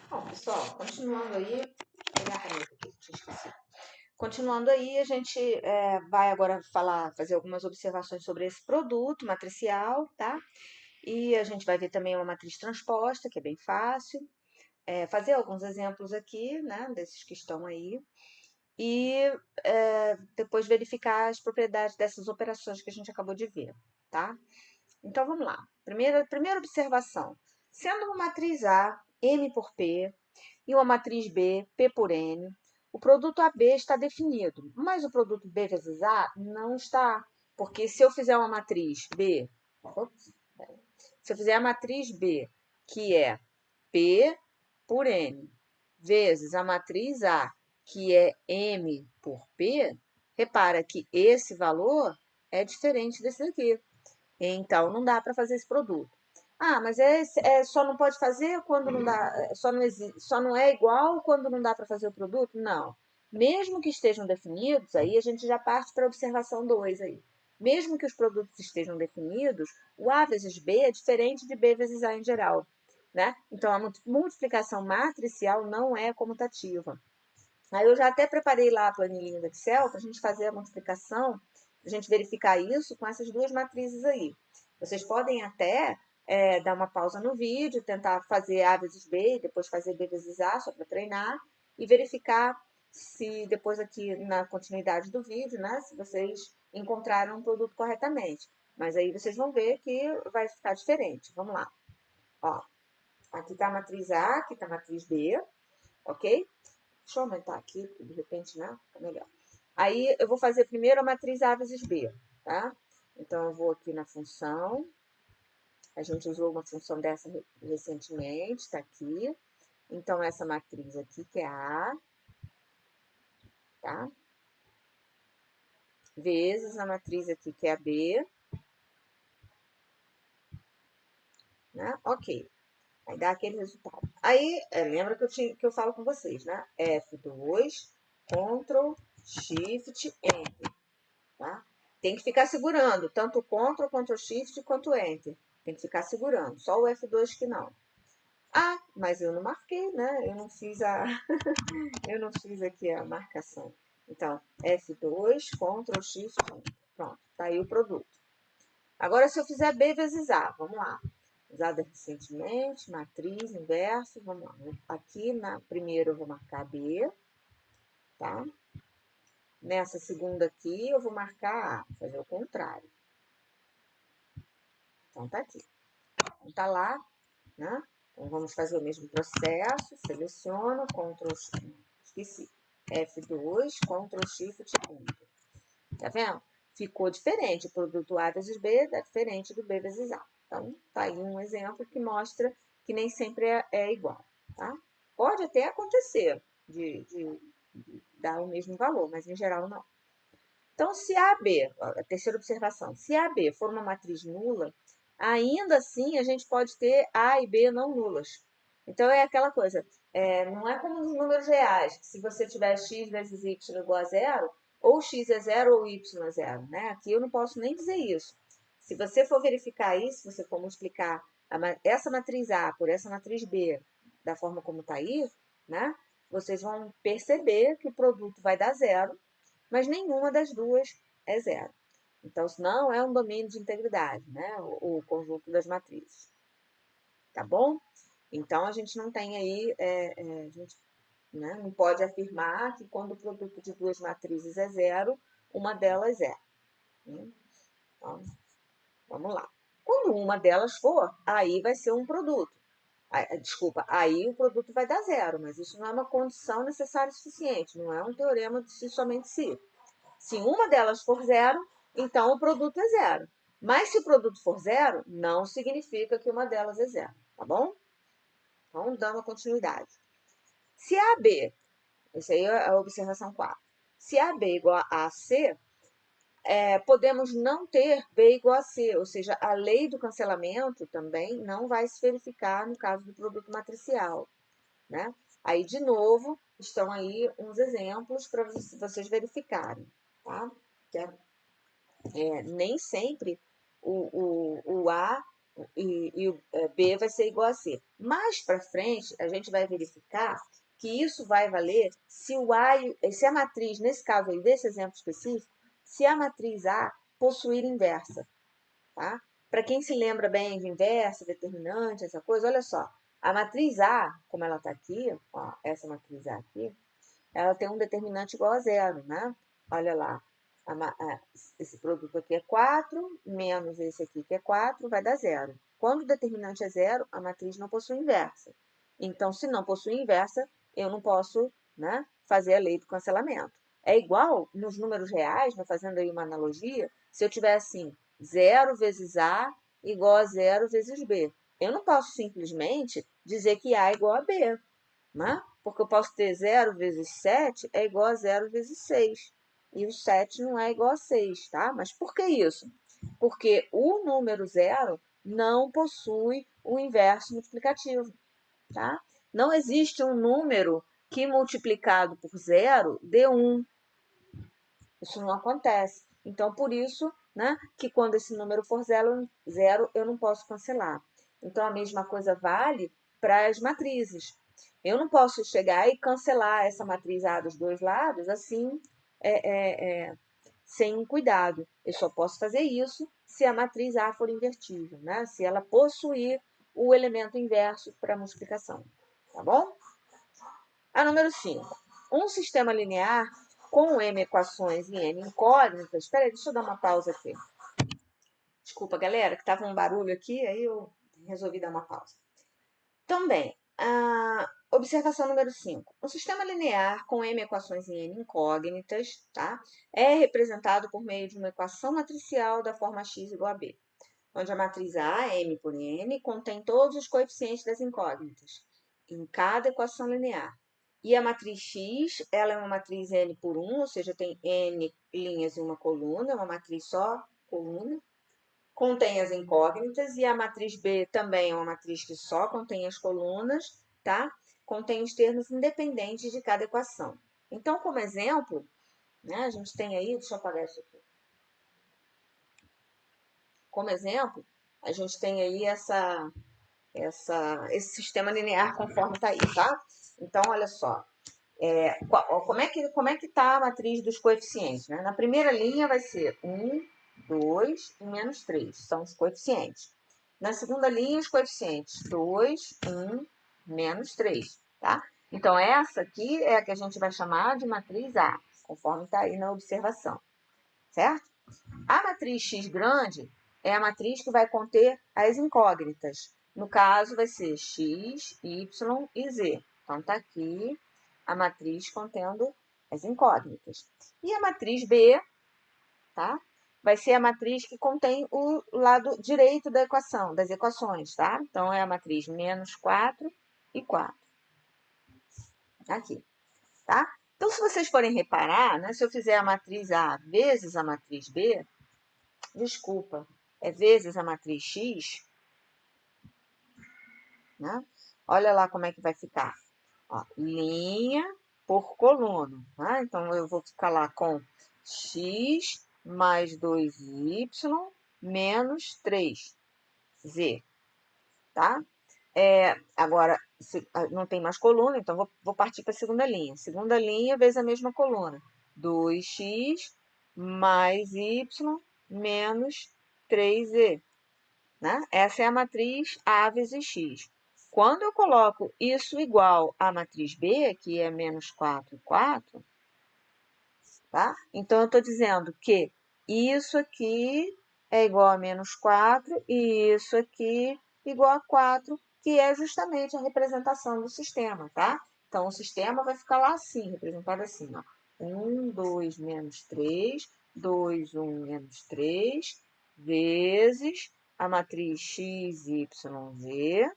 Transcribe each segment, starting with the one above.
Bom, pessoal, continuando aí, vou pegar a caneta aqui, tinha esquecido. Continuando aí, a gente vai agora fazer algumas observações sobre esse produto matricial, tá? E a gente vai ver também uma matriz transposta, que é bem fácil. Fazer alguns exemplos aqui, né, desses que estão aí. E depois verificar as propriedades dessas operações que a gente acabou de ver, tá? Então, vamos lá. Primeira observação. Sendo uma matriz A, M por P, e uma matriz B, P por N, o produto AB está definido, mas o produto B vezes A não está. Porque se eu fizer uma matriz B, se eu fizer a matriz B, que é P por N, vezes a matriz A, que é M por P, repara que esse valor é diferente desse daqui. Então, não dá para fazer esse produto. Ah, mas só não pode fazer quando não dá, só não é igual quando não dá para fazer o produto? Não. Mesmo que estejam definidos, aí a gente já parte para a observação 2 aí. Mesmo que os produtos estejam definidos, o A vezes B é diferente de B vezes A em geral. Né? Então, a multiplicação matricial não é comutativa. Aí eu já até preparei lá a planilhinha do Excel para a gente fazer a multiplicação, a gente verificar isso com essas duas matrizes aí. Vocês podem até dar uma pausa no vídeo, tentar fazer A vezes B e depois fazer B vezes A, só para treinar, e verificar se depois aqui na continuidade do vídeo, né, se vocês encontraram o produto corretamente. Mas aí vocês vão ver que vai ficar diferente. Vamos lá. Ó, aqui está a matriz A, aqui está a matriz B, ok? Deixa eu aumentar aqui, de repente, né? Fica melhor. Aí, eu vou fazer primeiro a matriz A vezes B, tá? Então, eu vou aqui na função. A gente usou uma função dessa recentemente, tá aqui. Então, essa matriz aqui, que é a A, tá? Vezes a matriz aqui, que é a B. Né? Ok. Aí dá aquele resultado. Aí, lembra que eu falo com vocês, né? F2, Ctrl, Shift, Enter. Tá? Tem que ficar segurando, tanto o Ctrl, Ctrl Shift quanto Enter. Tem que ficar segurando, só o F2 que não. Ah, mas eu não marquei, né? Eu não fiz aqui a marcação. Então, F2, Ctrl Shift, Enter. Pronto, tá aí o produto. Agora, se eu fizer B vezes A, vamos lá. Usada recentemente, matriz, inverso, vamos lá. Aqui na primeira eu vou marcar B, tá? Nessa segunda aqui eu vou marcar A, fazer o contrário. Então, tá aqui. Então, tá lá, né? Então, vamos fazer o mesmo processo. Seleciono, esqueci. F2, Ctrl Shift, Enter. Tá vendo? Ficou diferente. O produto A vezes B dá diferente do B vezes A. Então, tá aí um exemplo que mostra que nem sempre é igual, tá? Pode até acontecer de dar o mesmo valor, mas em geral não. Então, se AB, a terceira observação, se AB for uma matriz nula, ainda assim a gente pode ter A e B não nulas. Então, é aquela coisa, não é como nos números reais, que se você tiver x vezes y igual a zero, ou x é zero ou y é zero. Né? Aqui eu não posso nem dizer isso. Se você for verificar isso, se você for multiplicar essa matriz A por essa matriz B, da forma como está aí, né? Vocês vão perceber que o produto vai dar zero, mas nenhuma das duas é zero. Então, isso não é um domínio de integridade, né? O conjunto das matrizes. Tá bom? Então, a gente não tem aí, a gente, né, não pode afirmar que quando o produto de duas matrizes é zero, uma delas é. Né? Então, vamos lá. Quando uma delas for, aí vai ser um produto. Desculpa, aí o produto vai dar zero, mas isso não é uma condição necessária e suficiente, não é um teorema de si somente si. Se uma delas for zero, então o produto é zero. Mas se o produto for zero, não significa que uma delas é zero, tá bom? Então, dando continuidade. Se AB, essa aí é a observação 4. Se AB é igual a AC, podemos não ter B igual a C, ou seja, a lei do cancelamento também não vai se verificar no caso do produto matricial. Né? Aí, de novo, estão aí uns exemplos para vocês verificarem. Tá? Nem sempre o A e o B vai ser igual a C. Mais para frente, a gente vai verificar que isso vai valer se se a matriz, nesse caso aí, desse exemplo específico, se a matriz A possuir inversa, tá? Para quem se lembra bem de inversa, determinante, essa coisa, olha só. A matriz A, como ela está aqui, ó, essa matriz A aqui, ela tem um determinante igual a zero, né? Olha lá, esse produto aqui é 4, menos esse aqui que é 4, vai dar zero. Quando o determinante é zero, a matriz não possui inversa. Então, se não possui inversa, eu não posso, né, fazer a lei do cancelamento. É igual nos números reais, né, fazendo aí uma analogia, se eu tiver assim, 0 vezes A igual a 0 vezes B. Eu não posso simplesmente dizer que A é igual a B, né? Porque eu posso ter 0 vezes 7 é igual a 0 vezes 6. E o 7 não é igual a 6, tá? Mas por que isso? Porque o número 0 não possui o inverso multiplicativo, tá? Não existe um número que multiplicado por 0 dê 1. Isso não acontece. Então, por isso, né, que quando esse número for zero, eu não posso cancelar. Então, a mesma coisa vale para as matrizes. Eu não posso chegar e cancelar essa matriz A dos dois lados assim, sem cuidado. Eu só posso fazer isso se a matriz A for invertível, né? Se ela possuir o elemento inverso para multiplicação. Tá bom? A número 5. Um sistema linear com M equações e N incógnitas. Espera aí, deixa eu dar uma pausa aqui. Desculpa, galera, que estava um barulho aqui, aí eu resolvi dar uma pausa. Também, a observação número 5. Um sistema linear com M equações e N incógnitas, tá? É representado por meio de uma equação matricial da forma x igual a b, onde a matriz A, M por N, contém todos os coeficientes das incógnitas em cada equação linear. E a matriz X, ela é uma matriz N por 1, ou seja, tem N linhas e uma coluna, é uma matriz só, coluna. Contém as incógnitas, e a matriz B também é uma matriz que só contém as colunas, tá? Contém os termos independentes de cada equação. Então, como exemplo, né, a gente tem aí, deixa eu apagar isso aqui. Como exemplo, a gente tem aí esse sistema linear conforme está aí, tá? Então, olha só. Como é que está a matriz dos coeficientes? Né? Na primeira linha vai ser 1, 2 e menos 3. São os coeficientes. Na segunda linha, os coeficientes 2, 1, menos 3. Tá? Então, essa aqui é a que a gente vai chamar de matriz A, conforme está aí na observação. Certo? A matriz X grande é a matriz que vai conter as incógnitas. No caso, vai ser X, Y e Z. Então, está aqui a matriz contendo as incógnitas. E a matriz B, tá? Vai ser a matriz que contém o lado direito da equação, das equações, tá? Então, é a matriz menos 4 e 4. Aqui, tá? Então, se vocês forem reparar, né, se eu fizer a matriz A vezes a matriz B, desculpa, é vezes a matriz X, né? Olha lá como é que vai ficar. Ó, linha por coluna. Né? Então, eu vou ficar lá com x mais 2y menos 3z. Tá? Agora, não tem mais coluna, então vou partir para a segunda linha. Segunda linha vezes a mesma coluna. 2x mais y menos 3z. Né? Essa é a matriz A vezes X. Quando eu coloco isso igual à matriz B, que é menos 4 e 4, tá? Então, eu estou dizendo que isso aqui é igual a menos 4 e isso aqui igual a 4, que é justamente a representação do sistema, tá? Então, o sistema vai ficar lá assim, representado assim, ó. 1, 2, menos 3, 2, 1, menos 3, vezes a matriz x, y, z,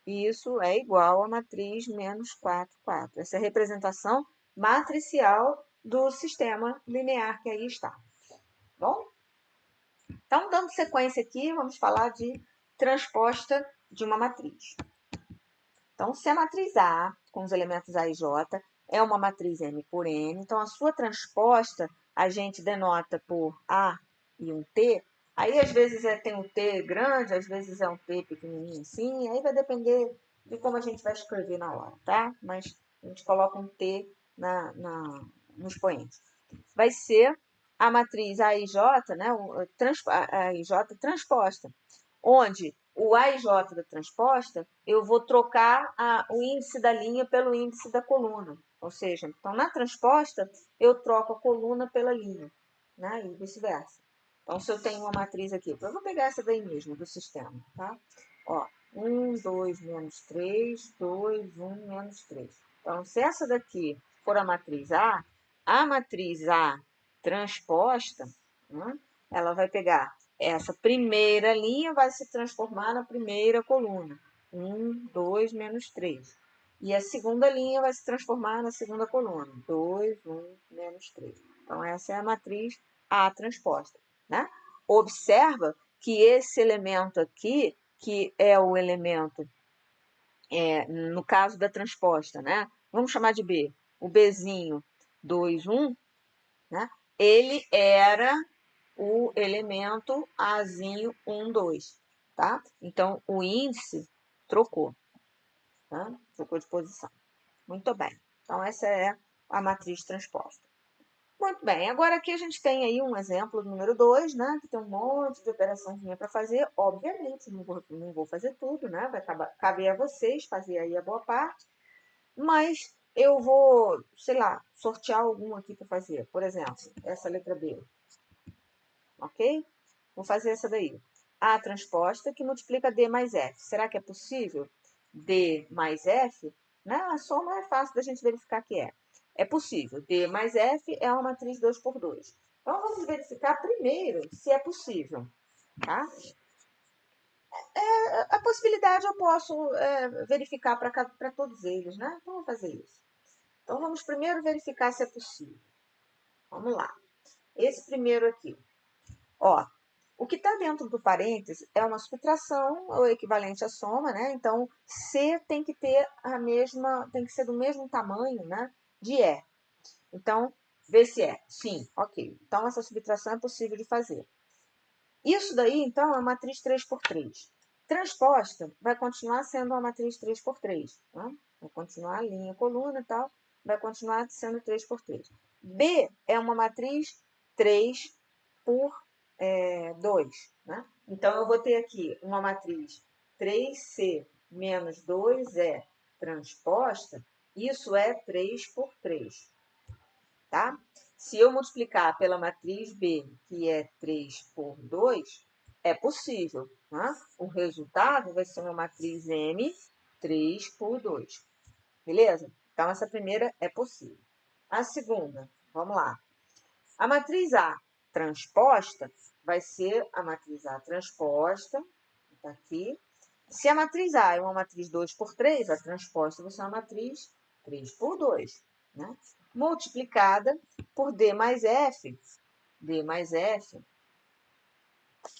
e isso é igual a matriz menos 4, 4. Essa é a representação matricial do sistema linear que aí está. Bom? Então, dando sequência aqui, vamos falar de transposta de uma matriz. Então, se a matriz A, com os elementos A e J, é uma matriz M por N, então a sua transposta a gente denota por A e um T, Aí, às vezes, tem um T grande, às vezes é um T pequenininho assim, aí vai depender de como a gente vai escrever na hora, tá? Mas a gente coloca um T no expoente. Vai ser a matriz AIJ, né? A AIJ transposta, onde o AIJ da transposta, eu vou trocar o índice da linha pelo índice da coluna. Ou seja, então na transposta, eu troco a coluna pela linha, né? E vice-versa. Então, se eu tenho uma matriz aqui, eu vou pegar essa daí mesmo, do sistema, tá? Ó, 1, 2, menos 3, 2, 1, menos 3. Então, se essa daqui for a matriz A transposta, né, ela vai pegar essa primeira linha, vai se transformar na primeira coluna. 1, 2, menos 3. E a segunda linha vai se transformar na segunda coluna. 2, 1, menos 3. Então, essa é a matriz A transposta. Né? Observa que esse elemento aqui, que é o elemento, no caso da transposta, né? Vamos chamar de B. O Bzinho 2, 1, né? Ele era o elemento Azinho 1, 2. Tá? Então, o índice trocou. Tá? Trocou de posição. Muito bem. Então, essa é a matriz transposta. Muito bem, agora aqui a gente tem aí um exemplo do número 2, né? Que tem um monte de operaçãozinha para fazer. Obviamente, não vou fazer tudo, né? Vai caber a vocês fazer aí a boa parte. Mas eu vou, sei lá, sortear algum aqui para fazer. Por exemplo, essa letra B. Ok? Vou fazer essa daí. A transposta que multiplica D mais F. Será que é possível? D mais F, né? A soma é fácil da gente verificar que é. É possível. D mais F é uma matriz 2 por 2. Então, vamos verificar primeiro se é possível. Tá? A possibilidade eu posso verificar para todos eles, né? Então, vou fazer isso. Então, vamos primeiro verificar se é possível. Vamos lá. Esse primeiro aqui. Ó, o que está dentro do parênteses é uma subtração ou equivalente à soma, né? Então, C tem que ter tem que ser do mesmo tamanho, né? De E. Então, vê se é. Sim, ok. Então, essa subtração é possível de fazer. Isso daí, então, é uma matriz 3 por 3. Transposta vai continuar sendo uma matriz 3 por 3. Né? Vai continuar a linha, coluna e tal, vai continuar sendo 3 por 3. B é uma matriz 3 por 2. Né? Então, eu vou ter aqui uma matriz 3C menos 2E transposta, isso é 3 por 3. Tá? Se eu multiplicar pela matriz B, que é 3 por 2, é possível. Né? O resultado vai ser uma matriz M 3 por 2. Beleza? Então, essa primeira é possível. A segunda, vamos lá. A matriz A transposta vai ser a matriz A transposta, está aqui. Se a matriz A é uma matriz 2 por 3, a transposta vai ser uma matriz 3 por 2. Né? Multiplicada por D mais F. D mais F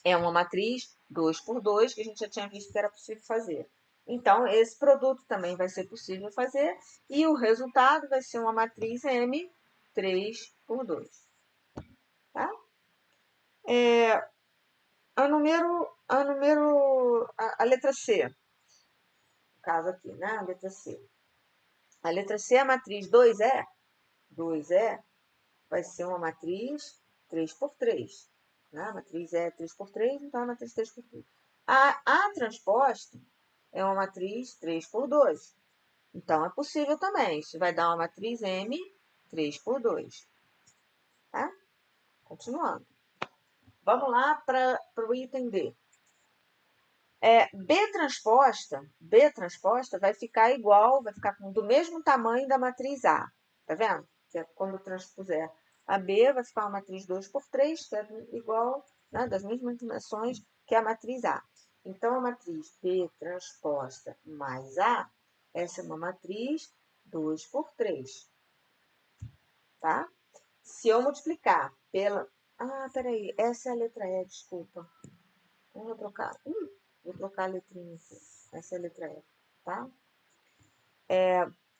é uma matriz 2 por 2, que a gente já tinha visto que era possível fazer. Então, esse produto também vai ser possível fazer, e o resultado vai ser uma matriz M 3 por 2. Tá? A letra C, no caso aqui, né? A letra C. A letra C, a matriz 2E, 2E vai ser uma matriz 3 por 3. Né? A matriz é 3 por 3, então é uma matriz 3 por 3. A transposta é uma matriz 3 por 2. Então, é possível também. Isso vai dar uma matriz M 3 por 2. Tá? Continuando. Vamos lá para o item D. B transposta vai ficar igual, vai ficar do mesmo tamanho da matriz A. Tá vendo? Que é quando eu transpuser a B, vai ficar uma matriz 2 por 3, que é igual, né, das mesmas dimensões que a matriz A. Então, a matriz B transposta mais A, essa é uma matriz 2 por 3. Tá? Se eu multiplicar pela... Ah, peraí, essa é a letra E, desculpa. Vou trocar. Vou trocar a letrinha aqui. Essa é a letra E, tá?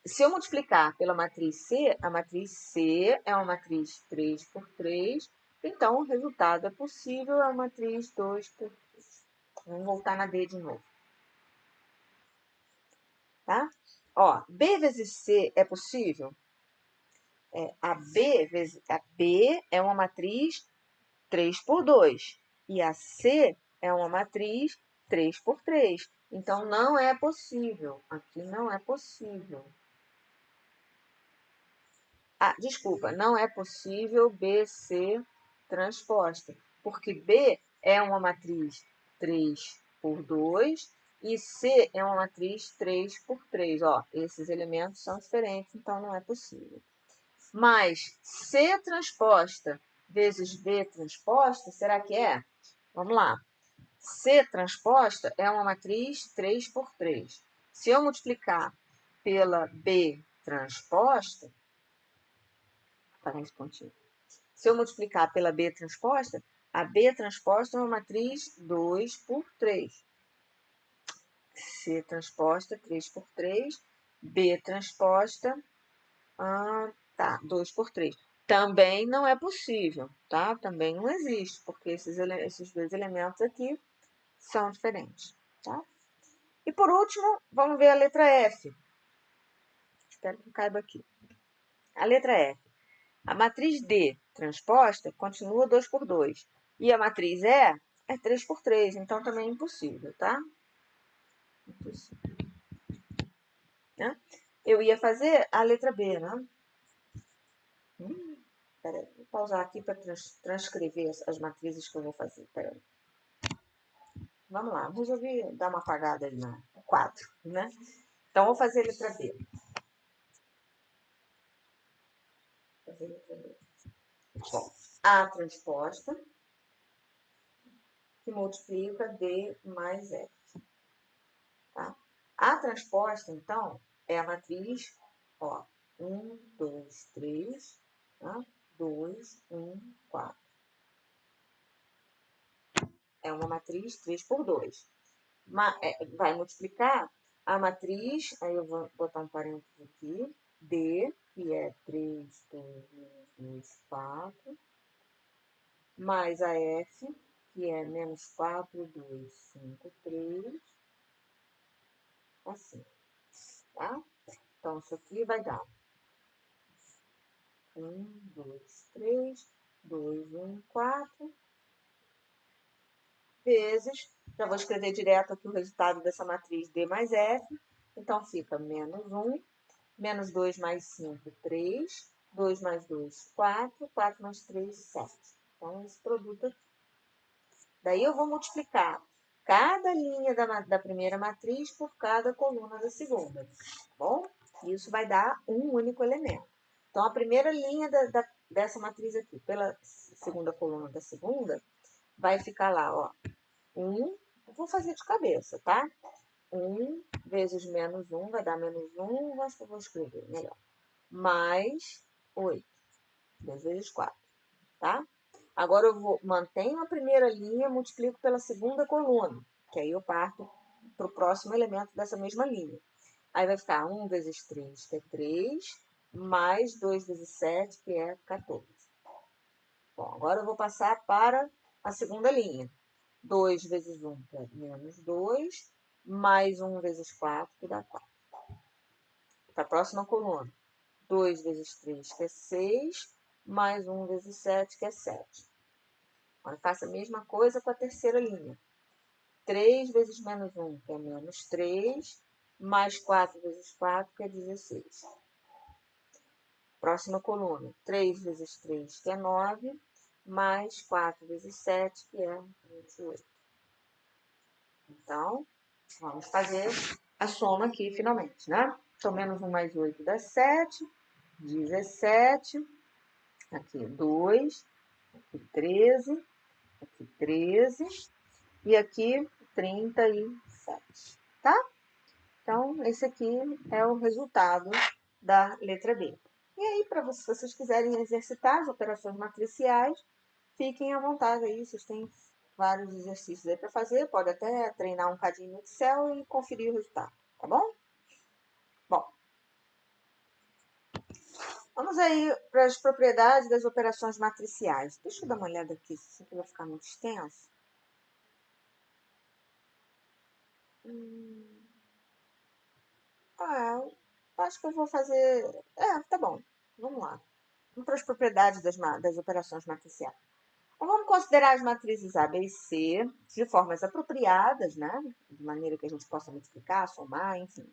Se eu multiplicar pela matriz C, a matriz C é uma matriz 3 por 3, Então, o resultado é possível, é a matriz 2 por 3. Vamos voltar na D de novo. Tá? Ó, B vezes C é possível? A B é uma matriz 3 por 2. E a C é uma matriz 3 por 3. Então, não é possível. Aqui não é possível. Desculpa, não é possível BC transposta, porque B é uma matriz 3 por 2 e C é uma matriz 3 por 3. Ó, esses elementos são diferentes, então não é possível. Mas C transposta vezes B transposta, será que é? Vamos lá. C transposta é uma matriz 3 por 3. Se eu multiplicar pela B transposta, para esse pontinho. Se eu multiplicar pela B transposta, a B transposta é uma matriz 2 por 3. C transposta, 3 por 3. B transposta, 2 por 3. Também não é possível, tá? Também não existe, porque esses dois elementos aqui são diferentes, tá? E por último, vamos ver a letra F. Espero que caiba aqui. A letra F. A matriz D transposta continua 2 por 2. E a matriz E é 3 por 3. Então, também é impossível, tá? Impossível. Né? Eu ia fazer a letra B, né? Peraí, vou pausar aqui para transcrever as matrizes que eu vou fazer. Peraí. Vamos lá, resolvi dar uma apagada aí no quadro, né? Então, vou fazer a letra B. Bom, A transposta, que multiplica D mais F. Tá? A transposta, então, é a matriz, ó, 1, 2, 3, tá? 2, 1, 4. É uma matriz 3 por 2. Vai multiplicar a matriz, aí eu vou botar um parênteses aqui, D, que é 3, 2, 2, 4, mais a F, que é menos 4, 2, 5, 3, assim, tá? Então, isso aqui vai dar 1, 2, 3, 2, 1, 4, vezes, já vou escrever direto aqui o resultado dessa matriz D mais F, então fica menos 1, menos 2 mais 5, 3, 2 mais 2, 4, 4 mais 3, 7. Então, esse produto aqui. Daí eu vou multiplicar cada linha da primeira matriz por cada coluna da segunda, tá bom? Isso vai dar um único elemento. Então, a primeira linha dessa matriz aqui, pela segunda coluna da segunda, vai ficar lá, ó, 1, vou fazer de cabeça, tá? 1 vezes menos 1 vai dar menos 1, acho que eu vou escrever melhor. Mais 8, 2 vezes 4, tá? Agora eu mantenho a primeira linha, multiplico pela segunda coluna, que aí eu parto para o próximo elemento dessa mesma linha. Aí vai ficar 1 vezes 3, que é 3, mais 2 vezes 7, que é 14. Bom, agora eu vou passar para a segunda linha. 2 vezes 1, que é menos 2, mais 1 vezes 4, que dá 4. Para a próxima coluna. 2 vezes 3, que é 6, mais 1 vezes 7, que é 7. Agora faça a mesma coisa com a terceira linha. 3 vezes menos 1, que é menos 3, mais 4 vezes 4, que é 16. Próxima coluna, 3 vezes 3, que é 9, mais 4 vezes 7, que é 28. Então, vamos fazer a soma aqui, finalmente, né? Então, menos 1 mais 8 dá 7, 17, aqui 2, aqui 13, aqui 13, e aqui 37, tá? Então, esse aqui é o resultado da letra B. E aí, se vocês quiserem exercitar as operações matriciais, fiquem à vontade aí, vocês têm vários exercícios aí para fazer, pode até treinar um cadinho no Excel e conferir o resultado, tá bom? Bom, vamos Vamos aí para as propriedades das operações matriciais. Deixa eu dar uma olhada aqui, se isso aqui vai ficar muito extenso. Eu acho que eu vou fazer... tá bom. Vamos lá. Vamos para as propriedades das operações matriciais. Então, vamos considerar as matrizes A, B e C de formas apropriadas, né? De maneira que a gente possa multiplicar, somar, enfim.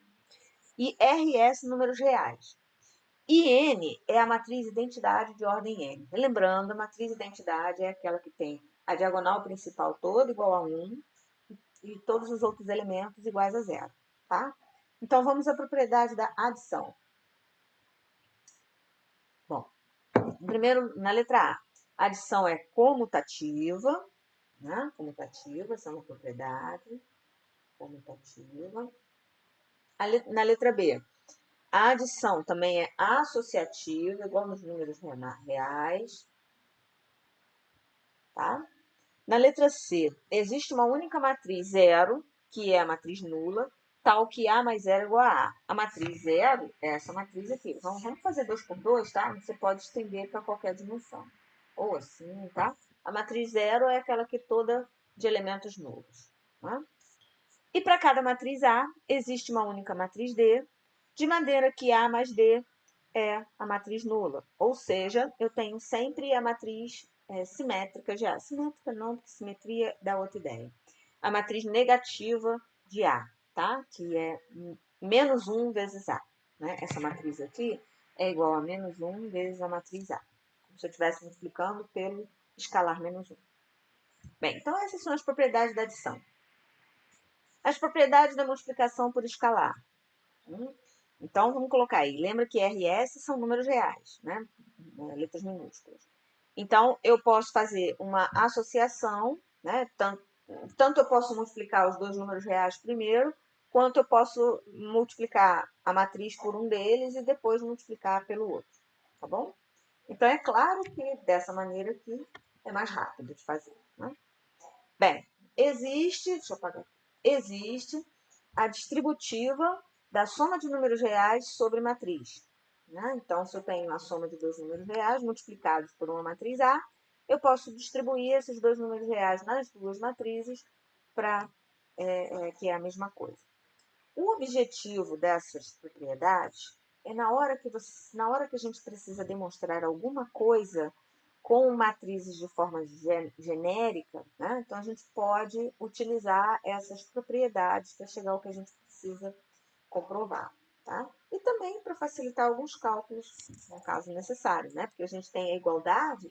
E RS números reais. E N é a matriz identidade de ordem N. Lembrando, a matriz identidade é aquela que tem a diagonal principal toda igual a 1 e todos os outros elementos iguais a 0, tá? Então, vamos à propriedade da adição. Bom, primeiro, na letra A, a adição é comutativa, né? Comutativa, essa é uma propriedade comutativa. Na letra B, a adição também é associativa, igual nos números reais, tá? Na letra C, existe uma única matriz zero, que é a matriz nula, tal que A mais zero é igual a A. A matriz zero é essa matriz aqui. Então, vamos fazer 2 por 2, tá? Você pode estender para qualquer dimensão. Ou assim, tá? A matriz zero é aquela que é toda de elementos nulos, tá? E para cada matriz A, existe uma única matriz D, de maneira que A mais D é a matriz nula. Ou seja, eu tenho sempre a matriz simétrica de A. Simétrica não, porque simetria dá outra ideia. A matriz negativa de A, tá? Que é menos 1 vezes A. Né? Essa matriz aqui é igual a menos 1 vezes a matriz A. Como se eu estivesse multiplicando pelo escalar menos 1. Bem, então essas são as propriedades da adição. As propriedades da multiplicação por escalar. Então, vamos colocar aí. Lembra que RS são números reais, né? Letras minúsculas. Então, eu posso fazer uma associação, né? Tanto eu posso multiplicar os dois números reais primeiro, quanto eu posso multiplicar a matriz por um deles e depois multiplicar pelo outro, tá bom? Então, é claro que dessa maneira aqui é mais rápido de fazer, né? Bem, deixa eu apagar aqui. Existe a distributiva da soma de números reais sobre matriz. Né? Então, se eu tenho a soma de dois números reais multiplicados por uma matriz A, eu posso distribuir esses dois números reais nas duas matrizes para que é a mesma coisa. O objetivo dessas propriedades é na hora que a gente precisa demonstrar alguma coisa com matrizes de forma genérica, né? Então a gente pode utilizar essas propriedades para chegar ao que a gente precisa comprovar, tá? E também para facilitar alguns cálculos, no caso necessário, né? Porque a gente tem a igualdade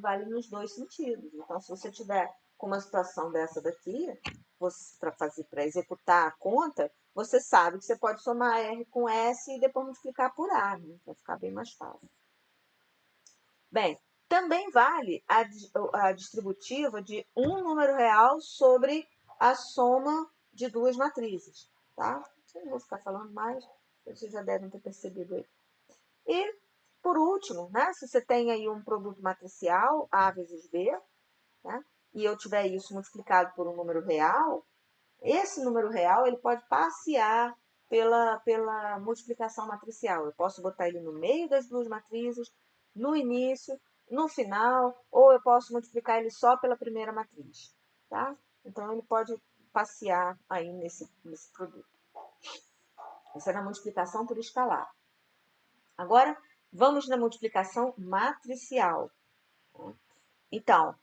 vale nos dois sentidos. Então, se você tiver com uma situação dessa daqui, para executar a conta, você sabe que você pode somar R com S e depois multiplicar por A, né? Vai ficar bem mais fácil. Bem, também vale a distributiva de um número real sobre a soma de duas matrizes, tá? Eu não vou ficar falando mais, vocês já devem ter percebido aí. E, por último, né, se você tem aí um produto matricial, A vezes B, né, e eu tiver isso multiplicado por um número real, esse número real ele pode passear pela multiplicação matricial. Eu posso botar ele no meio das duas matrizes, no início, no final, ou eu posso multiplicar ele só pela primeira matriz. Tá? Então, ele pode passear aí nesse produto. Essa é a multiplicação por escalar. Agora, vamos na multiplicação matricial. Então,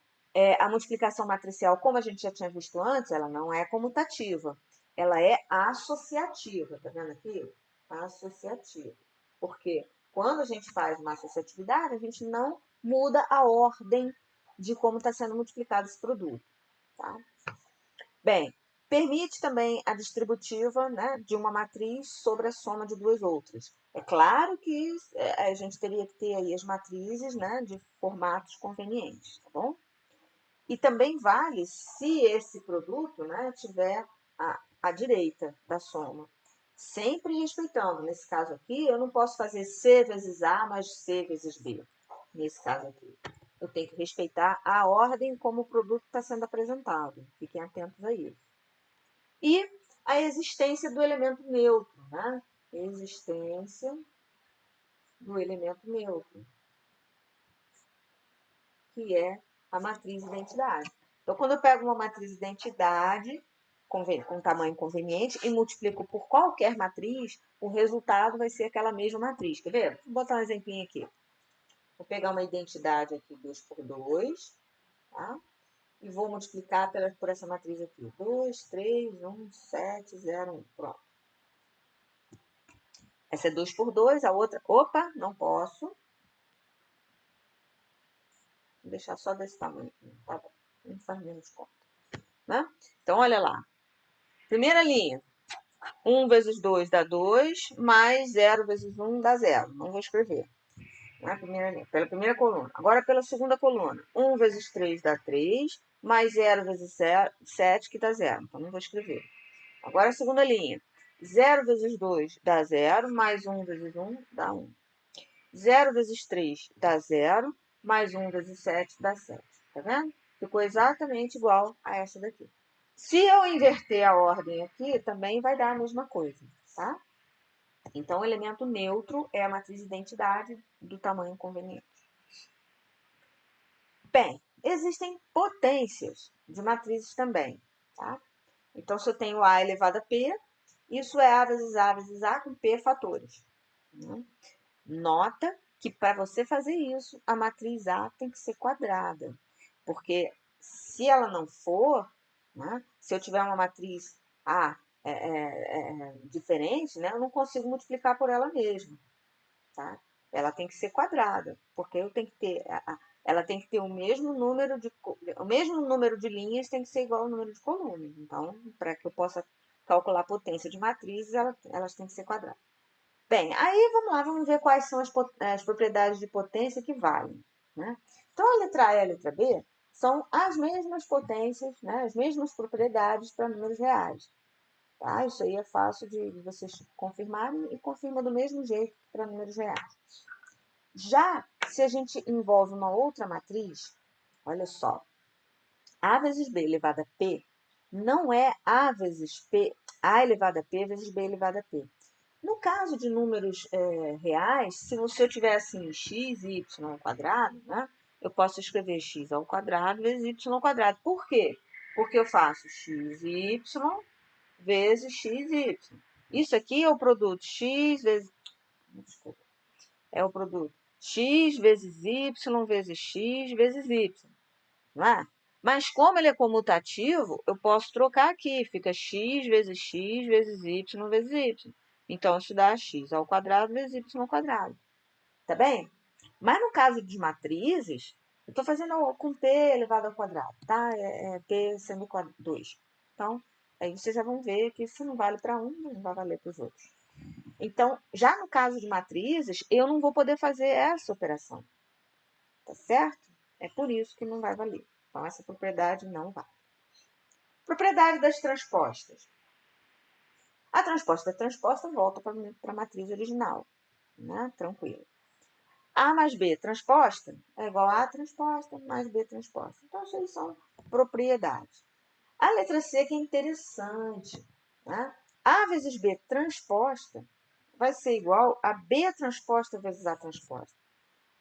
a multiplicação matricial, como a gente já tinha visto antes, ela não é comutativa. Ela é associativa. Tá vendo aqui? Associativa. Porque quando a gente faz uma associatividade, a gente não muda a ordem de como está sendo multiplicado esse produto. Tá? Bem, permite também a distributiva, né, de uma matriz sobre a soma de duas outras. É claro que a gente teria que ter aí as matrizes, né, de formatos convenientes, tá bom? E também vale se esse produto, né, tiver a direita da soma. Sempre respeitando. Nesse caso aqui, eu não posso fazer C vezes A mais C vezes B. Nesse caso aqui. Eu tenho que respeitar a ordem como o produto está sendo apresentado. Fiquem atentos a isso. E a existência do elemento neutro, né? Existência do elemento neutro, que é a matriz identidade. Então, quando eu pego uma matriz identidade com tamanho conveniente e multiplico por qualquer matriz, o resultado vai ser aquela mesma matriz. Quer ver? Vou botar um exemplinho aqui. Vou pegar uma identidade aqui, 2 por 2, tá? E vou multiplicar por essa matriz aqui. 2, 3, 1, 7, 0, 1. Pronto. Essa é 2 por 2, a outra... Opa, não posso. Vou deixar só desse tamanho. Tá bom. Não faz menos conta. Né? Então, olha lá. Primeira linha. 1 vezes 2 dá 2, mais 0 vezes 1 dá 0. Não vou escrever. Na primeira linha, pela primeira coluna. Agora, pela segunda coluna. 1 vezes 3 dá 3, mais 0 vezes 7, que dá 0. Então, não vou escrever. Agora, a segunda linha. 0 vezes 2 dá 0, mais 1 vezes 1 dá 1. 0 vezes 3 dá 0, mais 1 vezes 7 dá 7. Tá vendo? Ficou exatamente igual a essa daqui. Se eu inverter a ordem aqui, também vai dar a mesma coisa, tá? Então, o elemento neutro é a matriz de identidade do tamanho conveniente. Bem, existem potências de matrizes também, tá? Então, se eu tenho A elevado a P, isso é A vezes A vezes A com P fatores. Nota que para você fazer isso, a matriz A tem que ser quadrada, porque se ela não for, né, se eu tiver uma matriz A diferente, né, eu não consigo multiplicar por ela mesma, tá? Ela tem que ser quadrada, porque eu tenho que ter, ela tem que ter o mesmo número de linhas, tem que ser igual ao número de colunas. Então, para que eu possa calcular a potência de matrizes, elas têm que ser quadradas. Bem, aí vamos lá, vamos ver quais são as propriedades de potência que valem. Né? Então, a letra A e a letra B são as mesmas potências, né, as mesmas propriedades para números reais. Tá? Isso aí é fácil de vocês confirmarem e confirma do mesmo jeito para números reais. Já se a gente envolve uma outra matriz, olha só, A vezes B elevado a P não é A vezes P, A elevado a P vezes B elevado a P. No caso de números reais, se eu tiver assim x e y ao quadrado, né, eu posso escrever x ao quadrado vezes y ao quadrado. Por quê? Porque eu faço x e y vezes x e y. Isso aqui é o produto x vezes... Desculpa. É o produto x vezes y vezes x vezes y. Não é? Mas como ele é comutativo, eu posso trocar aqui. Fica x vezes y vezes y. Então, isso dá x ao quadrado vezes y ao quadrado. Tá bem? Mas no caso de matrizes, eu estou fazendo com p elevado ao quadrado, tá? P sendo 2. Então, aí vocês já vão ver que se não vale para um, não vai valer para os outros. Então, já no caso de matrizes, eu não vou poder fazer essa operação. Tá certo? É por isso que não vai valer. Então, essa propriedade não vale. Propriedade das transpostas. A transposta volta para a matriz original. Né? Tranquilo. A mais B transposta é igual a transposta mais B transposta. Então, isso aí são propriedades. A letra C que é interessante. Né? A vezes B transposta vai ser igual a B transposta vezes A transposta.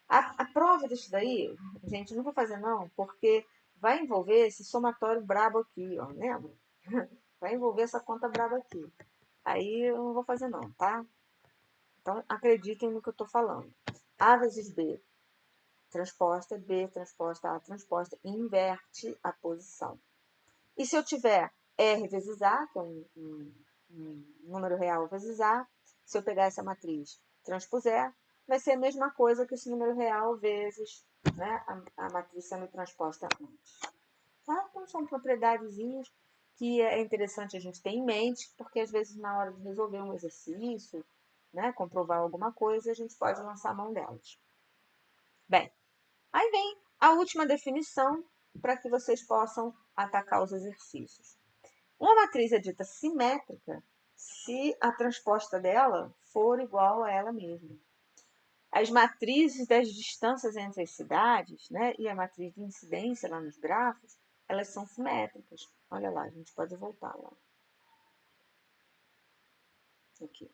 A prova disso daí, gente, não vou fazer não, porque vai envolver esse somatório brabo aqui, ó, lembra? Vai envolver essa conta braba aqui. Aí eu não vou fazer não, tá? Então, acreditem no que eu estou falando. A vezes B transposta, B transposta, A transposta, inverte a posição. E se eu tiver R vezes A, que é um número real vezes A, se eu pegar essa matriz transpuser, vai ser a mesma coisa que esse número real vezes, né, a matriz sendo transposta antes. Tá? Então, são propriedadezinhas que é interessante a gente ter em mente, porque às vezes na hora de resolver um exercício, né, comprovar alguma coisa, a gente pode lançar a mão delas. Bem, aí vem a última definição para que vocês possam atacar os exercícios. Uma matriz é dita simétrica se a transposta dela for igual a ela mesma. As matrizes das distâncias entre as cidades, né, e a matriz de incidência lá nos grafos, elas são simétricas. Olha lá, a gente pode voltar lá. Aqui.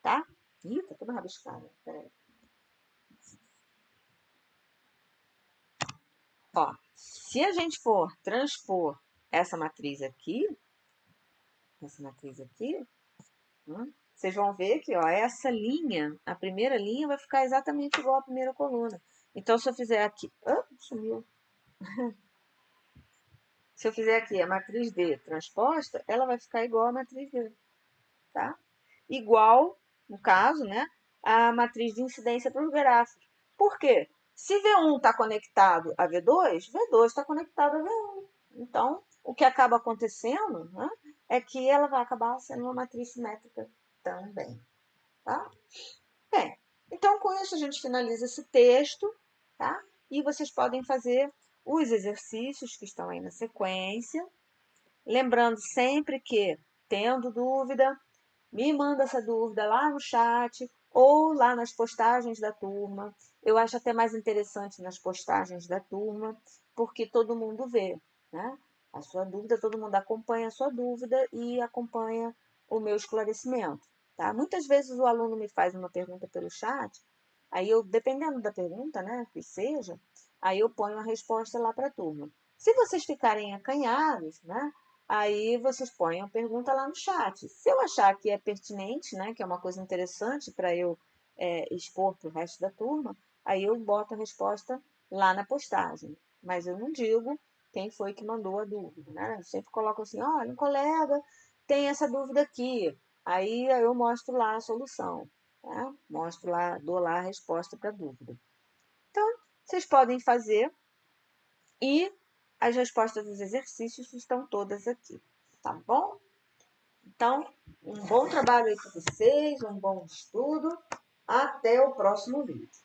Tá? Ih, tá toda rabiscada. Peraí. Ó, se a gente for transpor essa matriz aqui, vocês vão ver que, ó, essa linha, a primeira linha vai ficar exatamente igual à primeira coluna. Então, se eu fizer aqui... sumiu. Se eu fizer aqui a matriz D transposta, ela vai ficar igual à matriz D, tá? Igual, no caso, né, a matriz de incidência para os gráficos. Por quê? Se V1 está conectado a V2, V2 está conectado a V1. Então, o que acaba acontecendo, né, é que ela vai acabar sendo uma matriz simétrica também, tá? Bem, então com isso a gente finaliza esse texto, tá? E vocês podem fazer os exercícios que estão aí na sequência. Lembrando sempre que, tendo dúvida, me manda essa dúvida lá no chat ou lá nas postagens da turma. Eu acho até mais interessante nas postagens da turma, porque todo mundo vê, né? A sua dúvida, todo mundo acompanha a sua dúvida e acompanha o meu esclarecimento, tá? Muitas vezes o aluno me faz uma pergunta pelo chat, aí eu, dependendo da pergunta, né, que seja, aí eu ponho a resposta lá para a turma. Se vocês ficarem acanhados, né, aí vocês põem a pergunta lá no chat. Se eu achar que é pertinente, né, que é uma coisa interessante para eu expor para o resto da turma, aí eu boto a resposta lá na postagem. Mas eu não digo quem foi que mandou a dúvida, né? Eu sempre coloco assim, olha, um colega tem essa dúvida aqui. Aí eu mostro lá a solução, né? Mostro lá, dou lá a resposta para a dúvida. Então, vocês podem fazer e as respostas dos exercícios estão todas aqui, tá bom? Então, um bom trabalho aí para vocês, um bom estudo. Até o próximo vídeo.